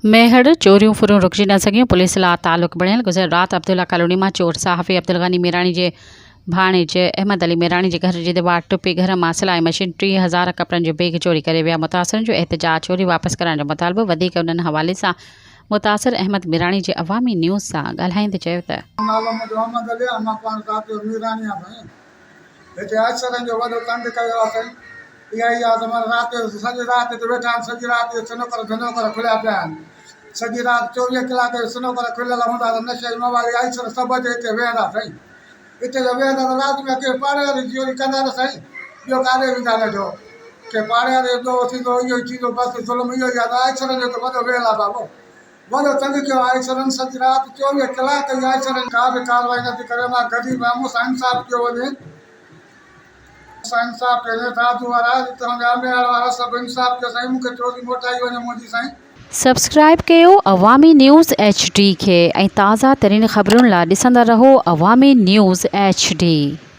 मेहड़ चोरियूं फुरियूं रुकजी न सघियूं। पुलिस ला तालुक बणियल। गुज़िर रात अब्दुल्ला कॉलोनी में चोर सहाफ़ी अब्दुल गनी मेराणी के भाणेजे अहमद अली मेराणी के घर जी दीवार टुपी घर मां सिलाई मशीन 30,000 कपड़न जो बैग चोरी करे विया। मुतासिरन जो एहतजाज चोरी वापस कराइण जो मुतालबो वधीक उन्हन हवाले सां मुतासिर अहमद मेराणी जे अवामी न्यूज़ सां ॻाल्हाईंदे चयो त नालो मुंहिंजो अहमद अली आहे। मां पाण राति जो मीरानी आहे साईं। हिते अक्षरनि जो वॾो तंग कयो आहे साईं। इहा ई आहे त मां राति जो सॼी राति हिते वेठा आहिनि। सॼी राति जो सिनोकर खुलिया पिया आहिनि। सॼी राति 24 कलाक सिनोकर खुलियल हूंदा त नशे मवाली अक्षर सभु अचे हिते वेहंदा साईं। हिते जो वेहंदा त राति में के पाड़े वारी चोरी कंदा न साईं। ॿियो काॾे वेंदा न जो के पाड़े वारे जो थींदो इहो ई थींदो। बसि ज़ुल्म इहो ई आहे त अक्षरनि जो त वॾो वेल आहे बाबो। वॾो तंग कयो आहे अक्षरनि। सॼी राति 24 कलाक इहा अक्षरनि का बि कार्रवाई नथी करे। मां गॾी वियुमि सां इंसाफ़ कयो वञे। सां इंसाफ़ कयो साधू वारा तव्हांजा अमेर वारा सभु इंसाफ़ कयो साईं। मूंखे चोरी मोटाई वञे मुंहिंजी साईं। सब्सक्राइब कयो अवामी न्यूज़ HD खे ऐं ताज़ा तरीन ख़बरुनि लाइ ॾिसंदा रहो अवामी न्यूज़ HD।